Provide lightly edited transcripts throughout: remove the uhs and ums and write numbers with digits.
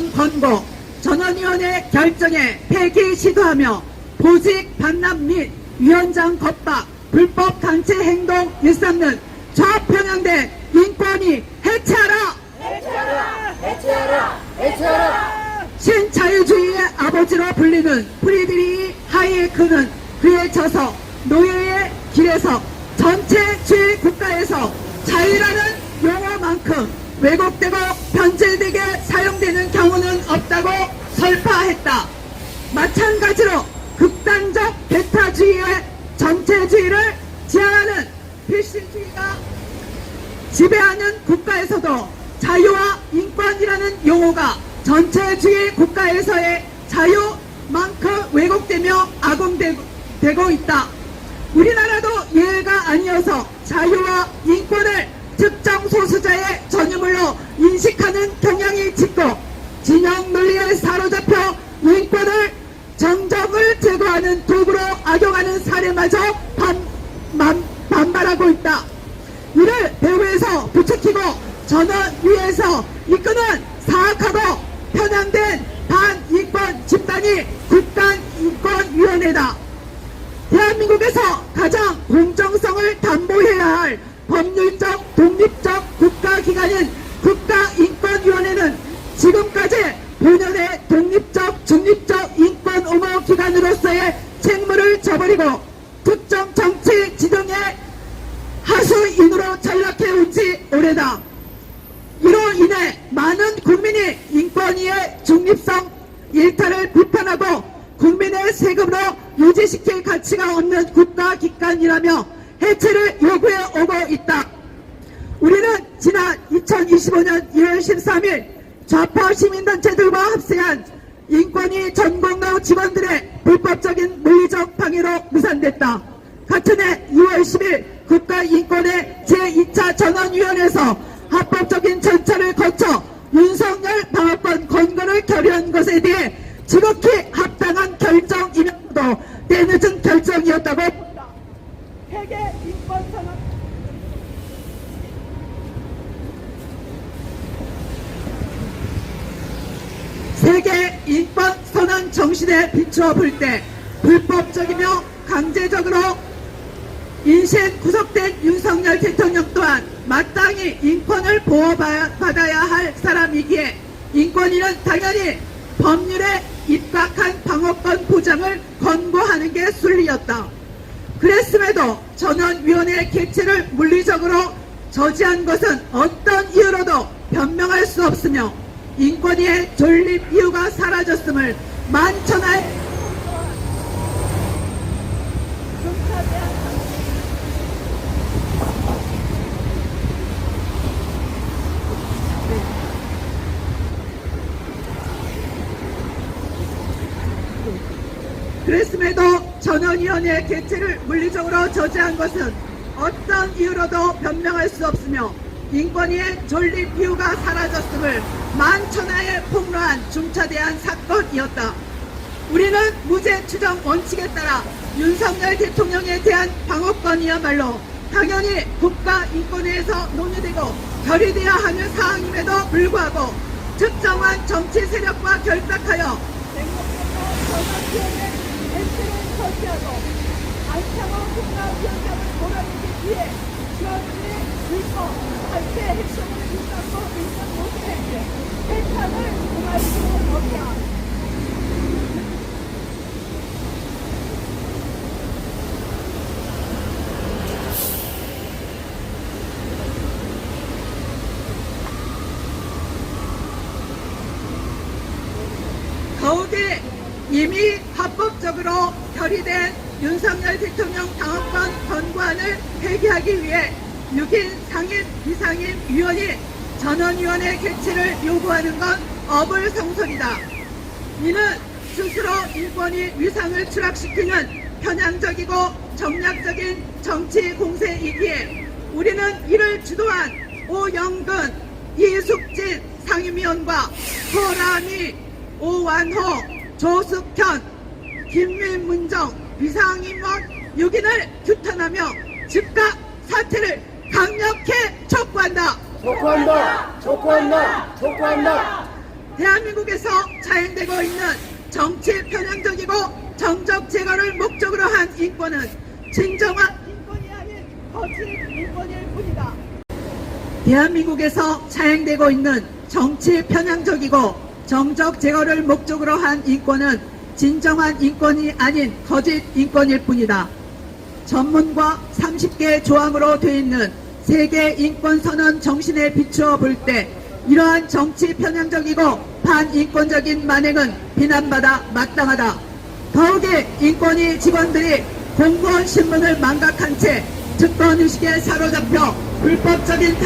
인권 권고 전원위원회 결정에 폐기 시도하며 보직 반납 및 위원장 겁박 불법 단체 행동 일삼는 좌편향된 인권위 해체하라! 해체하라! 해체하라! 해체하라! 신자유주의의 아버지로 불리는 프리드리히 하이에크는 그에 져서 노예의 길에서 전체주의 국가에서 자유라는 용어만큼 왜곡되고 변질되게 사용되는 경우는 없다고 설파했다. 마찬가지로 극단적 배타주의의 전체주의를 지향하는 필신주의가 지배하는 국가에서도 자유와 인권이라는 용어가 전체주의 국가에서의 자유만큼 왜곡되며 악용되고 있다. 우리나라도 예외가 아니어서 자유와 인권을 특정 소수자의 전유물로 인식하는 경향이 짙고 진영 논리에 사로잡혀 인권을 정적을 제거하는 도구로 악용하는 사례마저 반발하고 있다. 이를 배후에서 부추기고 전원위에서 이끄는 사악하고 편향된 반인권 집단이 국가인권위원회다. 대한민국에서 가장 공정성을 담보해야 할 법률적 독립적 국가기관인 국가인권위원회는 지금까지 본연의 독립적 중립적 인권 옹호 기관으로서의 책무를 저버리고 특정 정치 지정의 하수인으로 전락해온 지 오래다. 이로 인해 많은 국민이 인권위의 중립성 일탈을 비판하고 국민의 세금으로 유지시킬 가치가 없는 국가기관이라며 해체를 요구해 오고 있다. 우리는 지난 2025년 1월 13일 좌파 시민단체들과 합세한 인권위 전공로 직원들의 불법적인 물리적 방해로 무산됐다. 같은 해 2월 10일 국가인권회 제2차 전원위원회에서 합법적인 절차를 거쳐 윤석열 방어권 권고를 결의한 것에 대해 지극히 합당한 결정이면서도 때늦은 결정이었다고 본다. 세계 인권선언 세계 인권선언 정신에 비추어 볼 때 불법적이며 강제적으로 인신 구속된 윤석열 대통령 또한 마땅히 인권을 보호받아야 할 사람이기에 인권위는 당연히 법률에 입각한 방어권 보장을 권고하는 게 순리였다. 그랬음에도 전원위원회 개최를 물리적으로 저지한 것은 어떤 이유로도 변명할 수 없으며 인권위의 존립 이유가 사라졌음을 만천하에 그랬음에도 전원위원회 개최를 물리적으로 저지한 것은 어떤 이유로도 변명할 수 없으며 인권위의 존립 이유가 사라졌음을 만천하에 폭로한 중차대한 사건이었다. 우리는 무죄 추정 원칙에 따라 윤석열 대통령에 대한 방어권이야말로 당연히 국가인권위에서 논의되고 결의되어야 하는 사항임에도 불구하고 특정한 정치 세력과 결탁하여 전원위원회 개최를 설치하고 안창호 국가위원장을 몰아내기 위해 지원들이 불법 단체 핵심을 일삼고 있는 모습에 해탄을 공할 수는 없다. 더욱이 이미 합법적으로 결의된 윤석열 대통령 방어권 권고안을 폐기하기 위해 6인 상임 비상임 위원이 전원위원회 개최를 요구하는 건 어불성설이다. 이는 스스로 인권위 위상을 추락시키는 편향적이고 정략적인 정치 공세이기에 우리는 이를 주도한 오영근, 이숙진 상임위원과 호라미, 오완호, 조숙현, 김민문정 비상임원 6인을 규탄하며 즉각 사퇴를 강력히 촉구한다. 촉구한다! 촉구한다! 촉구한다! 대한민국에서 자행되고 있는 정치 편향적이고 정적 제거를 목적으로 한 인권은 진정한 인권이 아닌 거짓 인권일 뿐이다. 대한민국에서 자행되고 있는 정치 편향적이고 정적 제거를 목적으로 한 인권은 진정한 인권이 아닌 거짓 인권일 뿐이다. 전문과 30개 조항으로 되어 있는 세계 인권선언 정신에 비추어 볼 때 이러한 정치 편향적이고 반인권적인 만행은 비난받아 마땅하다. 더욱이 인권위 직원들이 공무원 신분을 망각한 채 특권의식에 사로잡혀 불법적인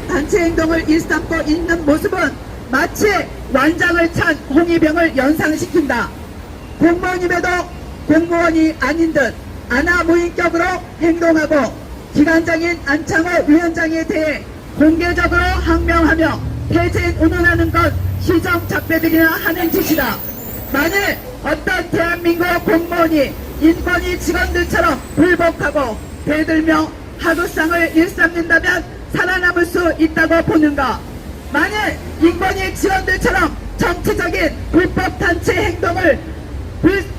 단체 행동을 일삼고 있는 모습은 마치 완장을 찬 홍위병을 연상시킨다. 공무원임에도 공무원이 아닌 듯 아나무인격으로 행동하고 기관장인 안창호 위원장에 대해 공개적으로 항명하며 폐쇄 운운하는 것 시정착배들이나 하는 짓이다. 만일 어떤 대한민국 공무원이 인권위 직원들처럼 불복하고 대들며 하루상을 일삼는다면 살아남을 수 있다고 보는가? 만일 인권위 직원들처럼 정치적인 불법 단체 행동을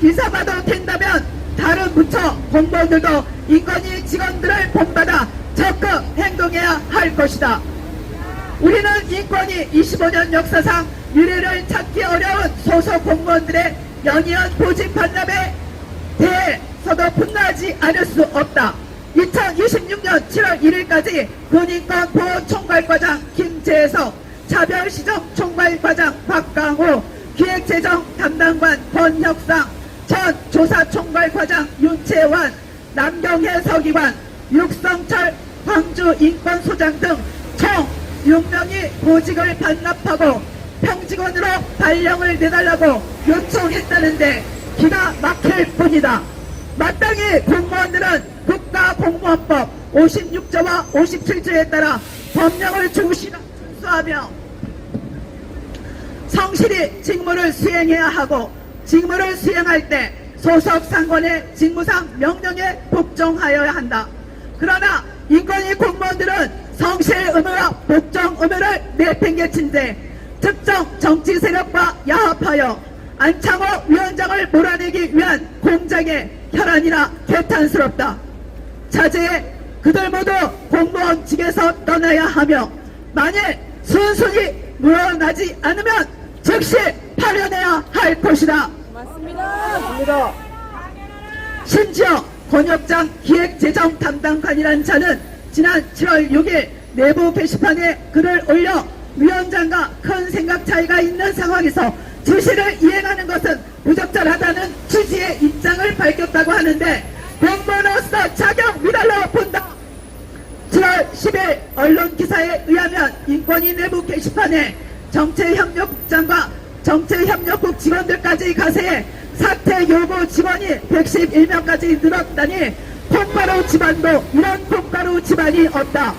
일삼아도 된다면 다른 부처 공무원들도 인권위 직원들을 본받아 적극 행동해야 할 것이다. 우리는 인권위 25년 역사상 유례를 찾기 어려운 소속 공무원들의 연이은 보직 반납에 대해서도 분노하지 않을 수 없다. 2026년 7월 1일까지 군인권보호총괄과장 김재석, 차별시정 총괄과장 박강호, 기획재정 담당관 권혁상, 전 조사총괄과장 윤채환, 남경혜 서기관, 육성철 광주인권소장 등 총 6명이 보직을 반납하고 평직원으로 발령을 내달라고 요청했다는데 기가 막힐 뿐이다. 마땅히 공무원들은 국가공무원법 56조와 57조에 따라 법령을 준수하며 성실히 직무를 수행해야 하고 직무를 수행할 때 소속 상관의 직무상 명령에 복종하여야 한다. 그러나 인권위 공무원들은 성실 의무와 복종 의무를 내팽개친 데 특정 정치 세력과 야합하여 안창호 위원장을 몰아내기 위한 공작의 혈안이나 개탄스럽다. 차제에 그들 모두 공무원직에서 떠나야 하며 만일 순순히 물러나지 않으면 즉시 파면해야 할 것이다. 맞습니다. 심지어 권혁장 기획재정 담당관이란 자는 지난 7월 6일 내부 게시판에 글을 올려 위원장과 큰 생각 차이가 있는 상황에서 지시를 이행하는 것은 부적절하다는 취지의 입장을 밝혔다고 하는데 공무원으로서 자격 미달로 본다. 7월 10일 언론 기사에 의하면 인권위 내부 게시판에 정체협력국장과 정체협력국 직원들까지 가세해 사퇴 요구 직원이 111명까지 늘었다니 콩가루 집안도 이런 콩가루 집안이 없다.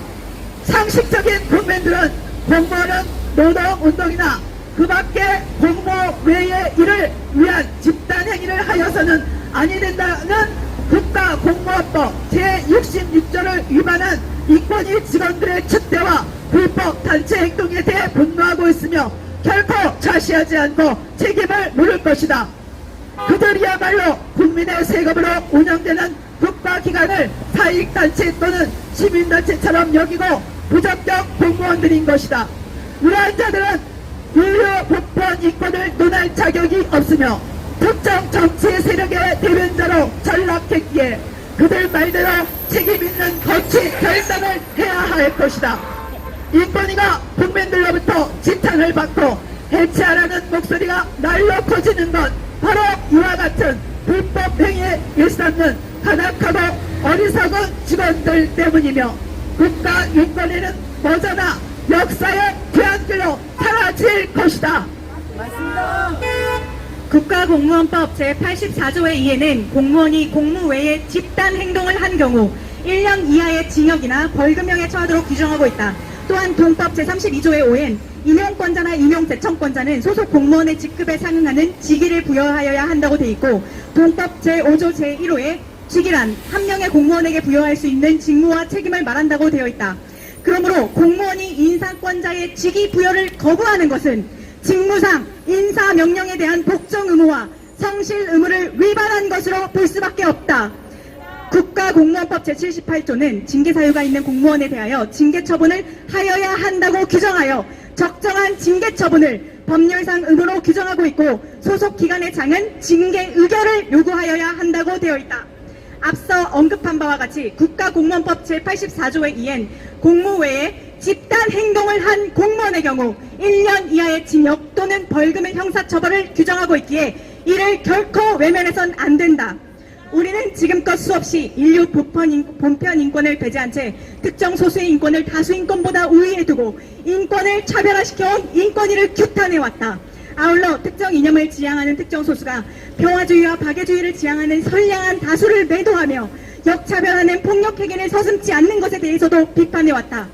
상식적인 국민들은 공무원은 노동운동이나 그 밖에 공무 외의 일을 위한 집단행위를 하여서는 아니 된다는 국가공무원법 제66조를 위반한 인권위 직원들의 촛대와 불법 단체 행동에 대해 분노하고 있으며 결코 좌시하지 않고 책임을 물을 것이다. 그들이야말로 국민의 세금으로 운영되는 국가기관을 사익단체 또는 시민단체처럼 여기고 부적격 공무원들인 것이다. 이러한 자들은 인류 보편 인권을 논할 자격이 없으며 특정 정치 세력의 대변자로 전락했기에 그들 말대로 책임있는 거치 결단을 해야 할 것이다. 인권위가 국민들로부터 지탄을 받고 해체하라는 목소리가 날로 커지는 건 바로 이와 같은 불법 행위에 일삼는 간악하고 어리석은 직원들 때문이며 국가 인권위는 머저나 역사의 뒤안길로 사라질 것이다. 맞습니다. 국가공무원법 제84조에 의해는 공무원이 공무 외에 집단 행동을 한 경우 1년 이하의 징역이나 벌금형에 처하도록 규정하고 있다. 또한 동법 제32조에 의한 임용권자나 임용제청권자는 소속 공무원의 직급에 상응하는 직위를 부여하여야 한다고 되어 있고 동법 제5조 제1호에 직위란 한 명의 공무원에게 부여할 수 있는 직무와 책임을 말한다고 되어 있다. 그러므로 공무원이 인사권자의 직위 부여를 거부하는 것은 직무상 인사명령에 대한 복종 의무와 성실 의무를 위반한 것으로 볼 수밖에 없다. 국가공무원법 제78조는 징계사유가 있는 공무원에 대하여 징계처분을 하여야 한다고 규정하여 적정한 징계처분을 법률상 의무로 규정하고 있고 소속 기관의 장은 징계 의결을 요구하여야 한다고 되어 있다. 앞서 언급한 바와 같이 국가공무원법 제84조에 의한 공무 외에 집단 행동을 한 공무원의 경우 1년 이하의 징역 또는 벌금의 형사처벌을 규정하고 있기에 이를 결코 외면해선 안 된다. 우리는 지금껏 수없이 인류 본편 인권을 배제한 채 특정 소수의 인권을 다수 인권보다 우위에 두고 인권을 차별화시켜온 인권위를 규탄해왔다. 아울러 특정 이념을 지향하는 특정 소수가 평화주의와 박애주의를 지향하는 선량한 다수를 매도하며 역차별하는 폭력행위를 서슴지 않는 것에 대해서도 비판해왔다.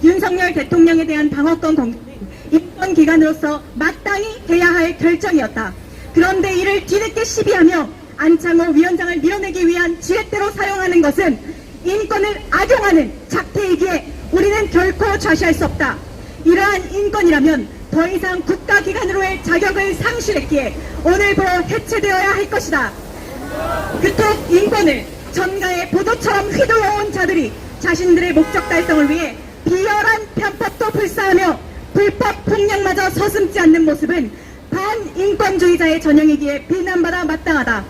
윤석열 대통령에 대한 방어권 공개는 인권기관으로서 마땅히 해야 할 결정이었다. 그런데 이를 뒤늦게 시비하며 안창호 위원장을 밀어내기 위한 지렛대로 사용하는 것은 인권을 악용하는 작태이기에 우리는 결코 좌시할 수 없다. 이러한 인권이라면 더 이상 국가기관으로의 자격을 상실했기에 오늘부로 해체되어야 할 것이다. 그토록 인권을 전가의 보도처럼 휘둘러온 자들이 자신들의 목적 달성을 위해 비열한 편법도 불사하며 불법 폭력마저 서슴지 않는 모습은 반인권주의자의 전형이기에 비난받아 마땅하다.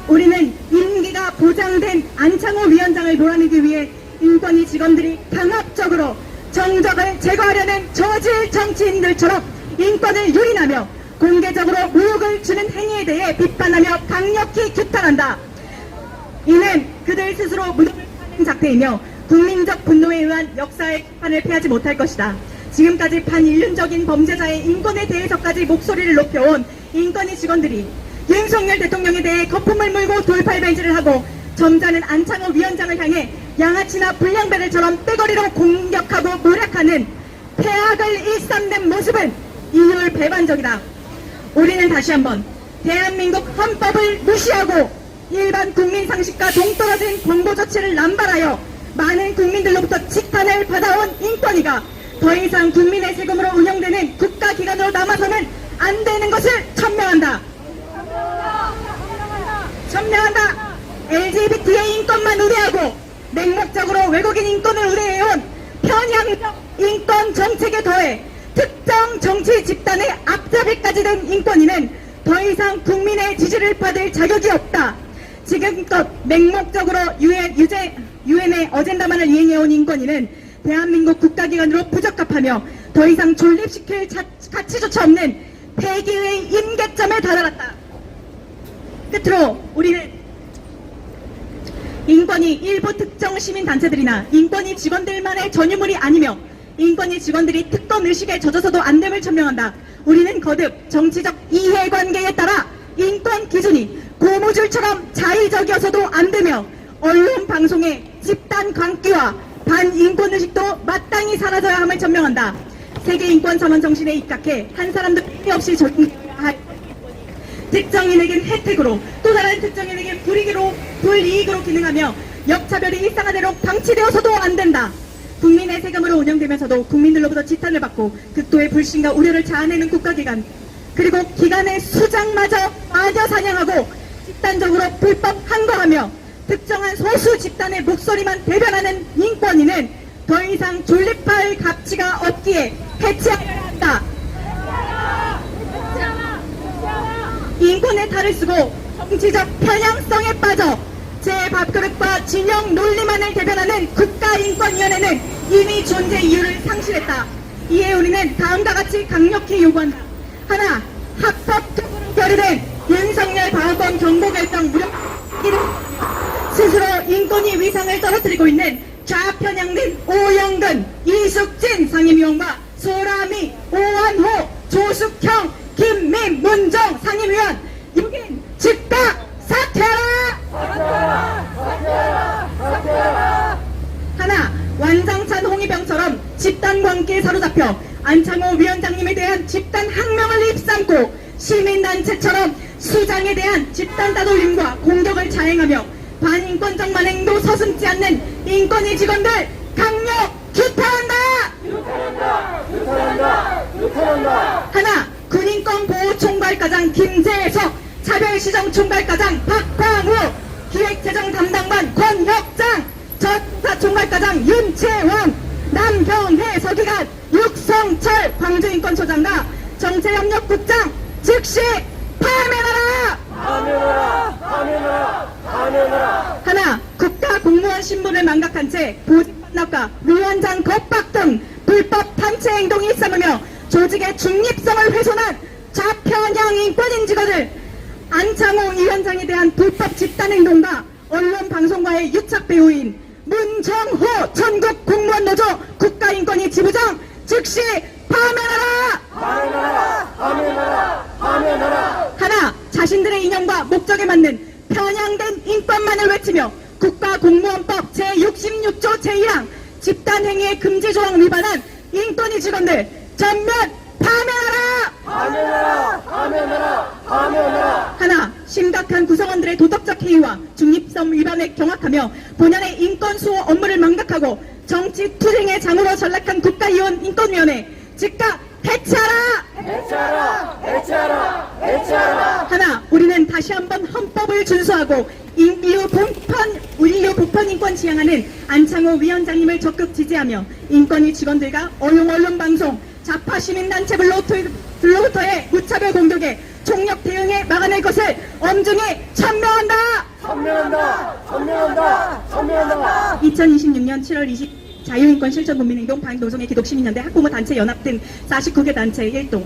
우리는 임기가 보장된 안창호 위원장을 몰아내기 위해 인권위 직원들이 강압적으로 정적을 제거하려는 저질 정치인들처럼 인권을 유린하며 공개적으로 모욕을 주는 행위에 대해 비판하며 강력히 규탄한다. 이는 그들 스스로 무덤을 파는 작태이며 국민적 분노에 의한 역사의 비판을 피하지 못할 것이다. 지금까지 반인륜적인 범죄자의 인권에 대해서까지 목소리를 높여온 인권위 직원들이 윤석열 대통령에 대해 거품을 물고 돌팔매질을 하고 점잖은 안창호 위원장을 향해 양아치나 불량배들처럼 떼거리로 공격하고 모략하는 폐악을 일삼는 모습은 이율배반적이다. 우리는 다시 한번 대한민국 헌법을 무시하고 일반 국민 상식과 동떨어진 권고조치를 남발하여 많은 국민들로부터 지탄을 받아온 인권위가 더 이상 국민의 세금으로 운영되는 국가기관으로 남아서는 안 되는 것을 천명한다. 천명한다. LGBT의 인권만 우대하고 맹목적으로 외국인 인권을 우대해온 편향적 인권 정책에 더해 특정 정치 집단의 앞잡이까지 된 인권위는 더 이상 국민의 지지를 받을 자격이 없다. 지금껏 맹목적으로 유엔의 어젠다만을 이행해온 인권위는 대한민국 국가기관으로 부적합하며 더 이상 존립시킬 가치조차 없는 폐기의 임계점에 다다랐다. 끝으로 우리는 인권위 일부 특정 시민단체들이나 인권위 직원들만의 전유물이 아니며 인권위 직원들이 특권 의식에 젖어서도 안 됨을 천명한다. 우리는 거듭 정치적 이해관계에 따라 인권 기준이 고무줄처럼 자의적이어서도 안 되며 언론 방송의 집단 광기와 반인권의식도 마땅히 사라져야 함을 천명한다. 세계인권선언 정신에 입각해 한 사람도 피해 없이 적용해야 할 특정인에겐 혜택으로 또 다른 특정인에겐 불이익으로 기능하며 역차별이 일상화되도록 방치되어서도 안 된다. 국민의 세금으로 운영되면서도 국민들로부터 지탄을 받고 극도의 불신과 우려를 자아내는 국가기관 그리고 기관의 수장마저 마녀 사냥하고 집단적으로 불법 항거하며 특정한 소수 집단의 목소리만 대변하는 인권위는 더 이상 존립할 가치가 없기에 해체하여야 한다. 인권의 탈을 쓰고 정치적 편향성에 빠져 제 밥그릇과 진영 논리만을 대변하는 국가인권위원회는 이미 존재 이유를 상실했다. 이에 우리는 다음과 같이 강력히 요구한다. 하나, 합법적으로 결의된 윤석열 방어권 경고결정 무력 스스로 인권위 위상을 떨어뜨리고 있는 좌편향된 오영근, 이숙진 상임위원과 소라미, 오한호, 조숙형, 김민문정 상임위원 6인 즉각 사퇴하라! 하나, 완장찬 홍위병처럼 집단관계에 사로잡혀 안창호 위원장님에 대한 집단 항명을 입삼고 시민단체처럼 수장에 대한 집단 따돌림과 공격을 자행하며 반인권적 만행도 서슴지 않는 인권위 직원들 강력 규탄한다! 하나, 군인권보호총괄과장 김재석, 차별시정총괄과장 박광우, 기획재정 담당관 권혁장, 전사총괄과장 윤채원, 남경혜 서기관, 육성철 광주인권소장과 정체협력국장 즉시 파면하라! 하나, 국가공무원 신분을 망각한 채 보직 반납과 위원장 겁박 등 불법 단체 행동이 있음으며 조직의 중립성을 훼손한 좌편향 인권인 직원을 안창호 위원장에 대한 불법 집단 행동과 언론 방송과의 유착 배우인 문정호 전국공무원노조 국가인권위 지부장 즉시 파면하라! 하나, 자신들의 이념과 목적에 맞는 편향된 인권만을 외치며 국가공무원법 제66조 제1항 집단행위의 금지조항 위반한 인권위 직원들 전면 파면하라! 하나, 심각한 구성원들의 도덕적 해이와 중립성 위반에 경악하며 본연의 인권 수호 업무를 망각하고 정치 투쟁의 장으로 전락한 국가이원 인권위원회 즉각 해체하라! 하나, 우리는 다시 한번 헌법을 준수하고 인류 보편 인권 지향하는 안창호 위원장님을 적극 지지하며 인권위 직원들과 어용 언론 방송, 좌파 시민단체들로부터의 무차별 공격에 총력 대응에 막아낼 것을 엄중히 천명한다! 2026년 7월 20 자유인권 실천국민행동 방노동의 기독시민연대 학부모 단체 연합 등 49개 단체 1동